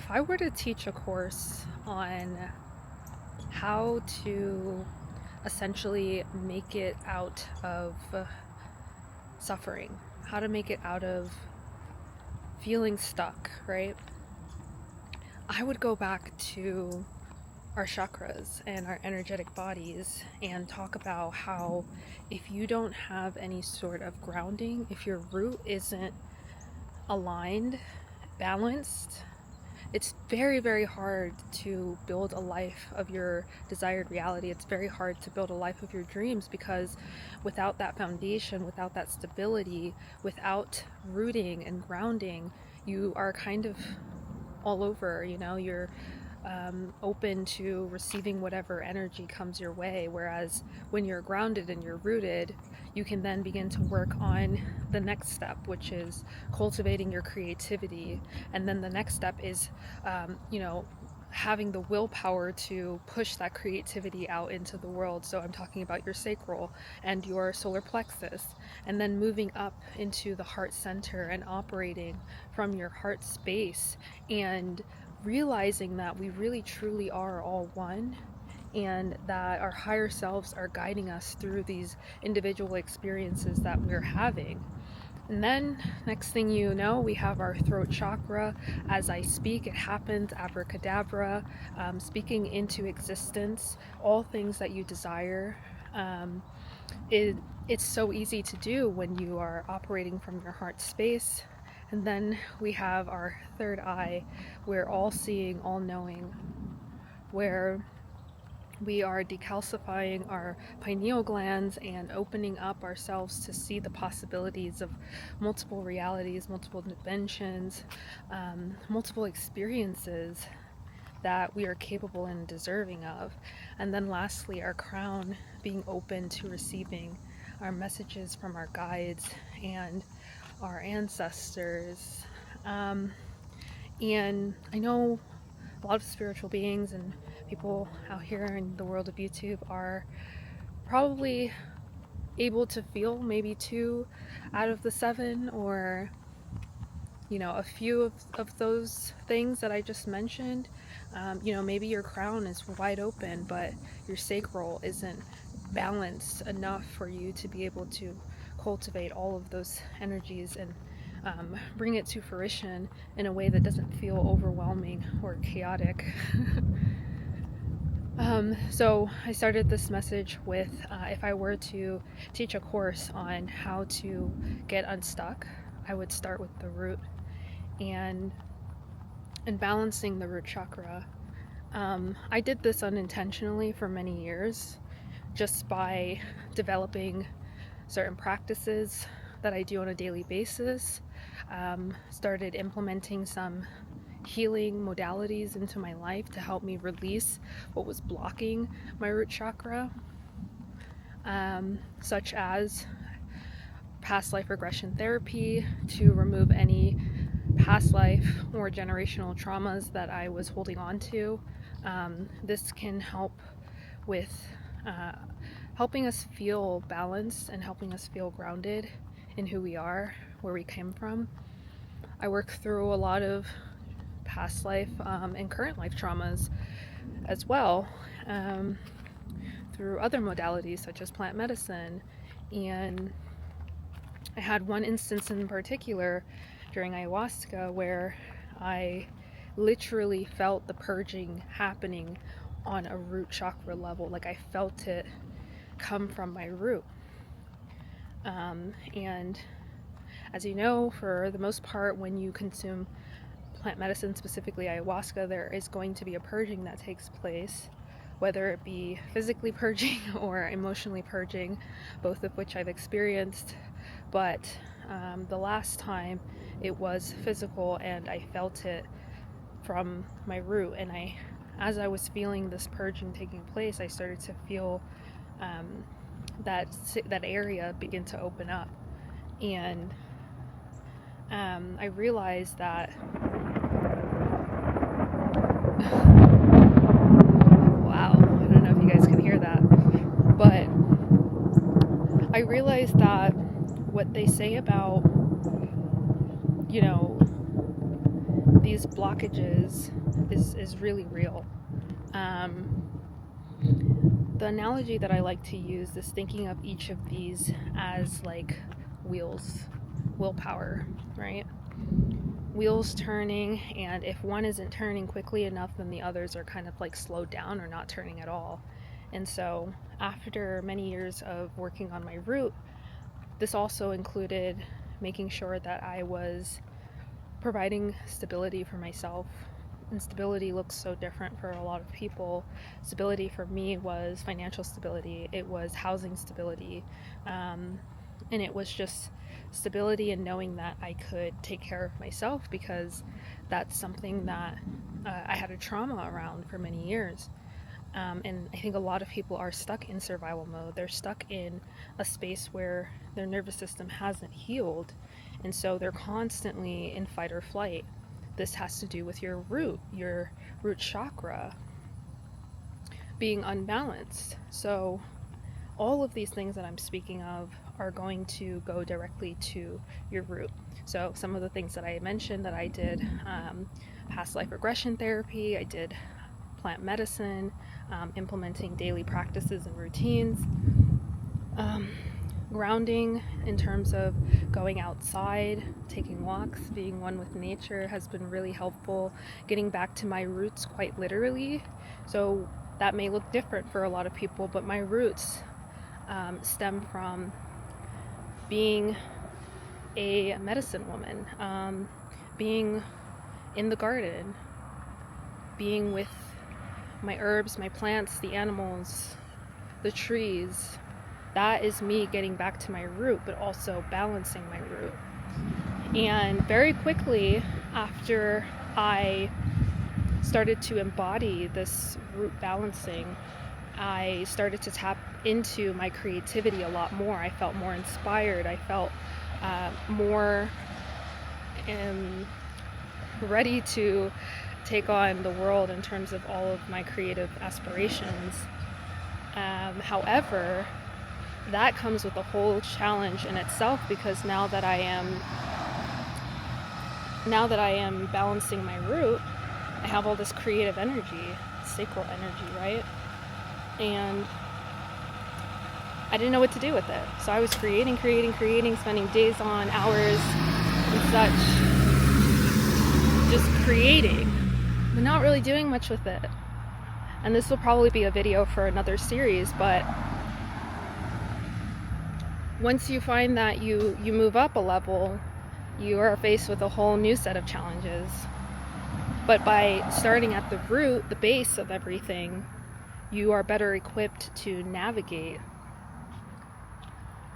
If I were to teach a course on how to essentially make it out of suffering, how to make it out of feeling stuck, right? I would go back to our chakras and our energetic bodies and talk about how if you don't have any sort of grounding, if your root isn't aligned, balanced, it's very, very hard to build a life of your desired reality. It's very hard to build a life of your dreams, because without that foundation, without that stability, without rooting and grounding, you are kind of all over, you're open to receiving whatever energy comes your way. Whereas when you're grounded and you're rooted, you can then begin to work on the next step, which is cultivating your creativity. And then the next step is, having the willpower to push that creativity out into the world. So I'm talking about your sacral and your solar plexus, and then moving up into the heart center and operating from your heart space, and realizing that we really truly are all one, and that our higher selves are guiding us through these individual experiences that we're having. And then, next thing you know, we have our throat chakra. As I speak, it happens, abracadabra, speaking into existence all things that you desire. It's so easy to do when you are operating from your heart space. And then we have our third eye. We're all seeing, all knowing, where we are decalcifying our pineal glands and opening up ourselves to see the possibilities of multiple realities, multiple dimensions, multiple experiences that we are capable and deserving of. And then lastly, our crown, being open to receiving our messages from our guides and our ancestors. And I know a lot of spiritual beings and people out here in the world of YouTube are probably able to feel maybe 2 out of the 7, or a few of those things that I just mentioned. Maybe your crown is wide open, but your sacral isn't balanced enough for you to be able to cultivate all of those energies and bring it to fruition in a way that doesn't feel overwhelming or chaotic. So I started this message with, if I were to teach a course on how to get unstuck, I would start with the root and balancing the root chakra. I did this unintentionally for many years, just by developing certain practices that I do on a daily basis. Started implementing some healing modalities into my life to help me release what was blocking my root chakra, such as past life regression therapy to remove any past life or generational traumas that I was holding on to. This can help with helping us feel balanced and helping us feel grounded in who we are, where we came from. I work through a lot of past life and current life traumas as well, through other modalities such as plant medicine. And I had one instance in particular during Ayahuasca where I literally felt the purging happening on a root chakra level. Like I felt it come from my root. And as you know, for the most part, when you consume plant medicine, specifically ayahuasca, there is going to be a purging that takes place, whether it be physically purging or emotionally purging, both of which I've experienced. But the last time it was physical, and I felt it from my root. And as I was feeling this purging taking place, I started to feel that area begin to open up. And I realized that wow, I don't know if you guys can hear that, but I realized that what they say about, these these blockages is really real. The analogy that I like to use is thinking of each of these as like wheels, willpower, right? Wheels turning, and if one isn't turning quickly enough, then the others are kind of like slowed down or not turning at all. And so after many years of working on my root, this also included making sure that I was providing stability for myself. And stability looks so different for a lot of people. Stability for me was financial stability, it was housing stability, and it was just stability in knowing that I could take care of myself, because that's something that I had a trauma around for many years. And I think a lot of people are stuck in survival mode. They're stuck in a space where their nervous system hasn't healed, and so they're constantly in fight or flight. This has to do with your root chakra being unbalanced. So all of these things that I'm speaking of are going to go directly to your root. So some of the things that I mentioned that I did, past life regression therapy, I did plant medicine, implementing daily practices and routines, grounding in terms of going outside, taking walks, being one with nature has been really helpful. Getting back to my roots quite literally. So that may look different for a lot of people, but my roots stem from being a medicine woman, being in the garden, being with my herbs, my plants, the animals, the trees. That is me getting back to my root, but also balancing my root. And very quickly after I started to embody this root balancing, I started to tap into my creativity a lot more. I felt more inspired. I felt more ready to take on the world in terms of all of my creative aspirations. However, that comes with a whole challenge in itself, because now that I am balancing my root, I have all this creative energy, sacral energy, right? And I didn't know what to do with it. So I was creating, spending days on, hours and such, just creating, but not really doing much with it. And this will probably be a video for another series, but once you find that you move up a level, you are faced with a whole new set of challenges. But by starting at the root, the base of everything, you are better equipped to navigate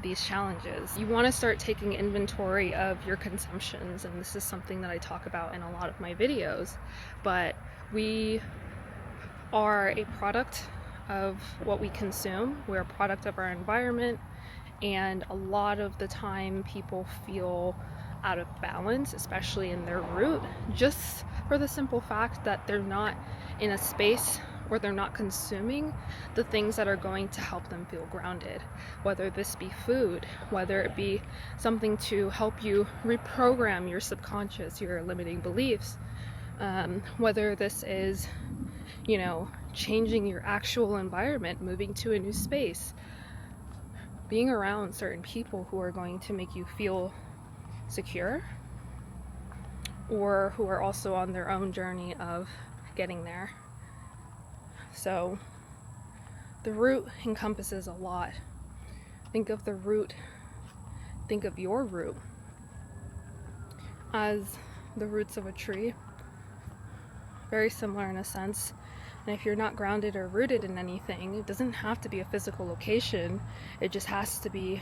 these challenges. You want to start taking inventory of your consumptions, and this is something that I talk about in a lot of my videos, but we are a product of what we consume. We're a product of our environment. And a lot of the time people feel out of balance, especially in their root, just for the simple fact that they're not in a space where they're not consuming the things that are going to help them feel grounded. Whether this be food, whether it be something to help you reprogram your subconscious, your limiting beliefs, whether this is, changing your actual environment, moving to a new space, being around certain people who are going to make you feel secure, or who are also on their own journey of getting there. So the root encompasses a lot. Think of the root, think of your root as the roots of a tree. Very similar in a sense. And if you're not grounded or rooted in anything, it doesn't have to be a physical location. It just has to be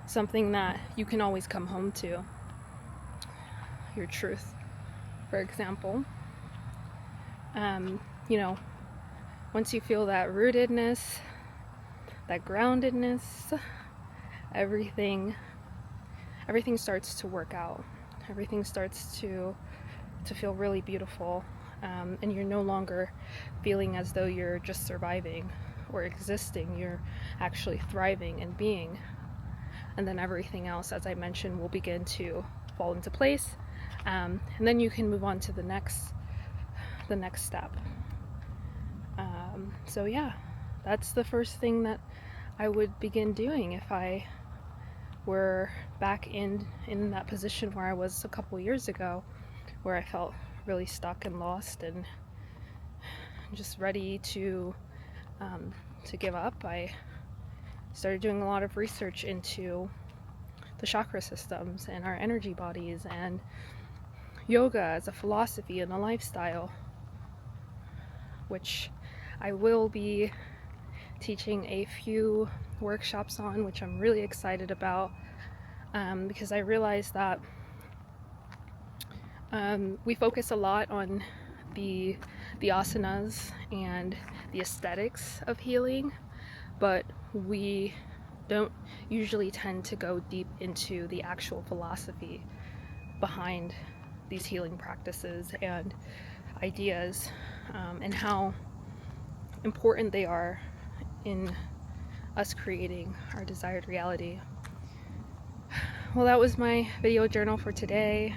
something that you can always come home to. Your truth, for example. Once you feel that rootedness, that groundedness, everything starts to work out. Everything starts to feel really beautiful. And you're no longer feeling as though you're just surviving or existing. You're actually thriving and being. And then everything else, as I mentioned, will begin to fall into place And then you can move on to the next step. So yeah, that's the first thing that I would begin doing if I were back in that position where I was a couple years ago, where I felt really stuck and lost and just ready to give up. I started doing a lot of research into the chakra systems and our energy bodies, and yoga as a philosophy and a lifestyle, which I will be teaching a few workshops on, which I'm really excited about, because I realized that we focus a lot on the asanas and the aesthetics of healing, but we don't usually tend to go deep into the actual philosophy behind these healing practices and ideas, and how important they are in us creating our desired reality. Well, that was my video journal for today.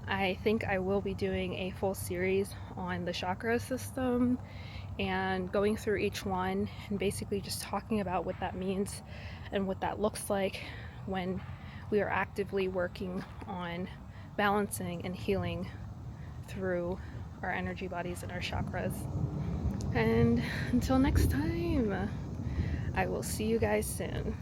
I think I will be doing a full series on the chakra system and going through each one and basically just talking about what that means and what that looks like when we are actively working on balancing and healing through our energy bodies and our chakras. And until next time, I will see you guys soon.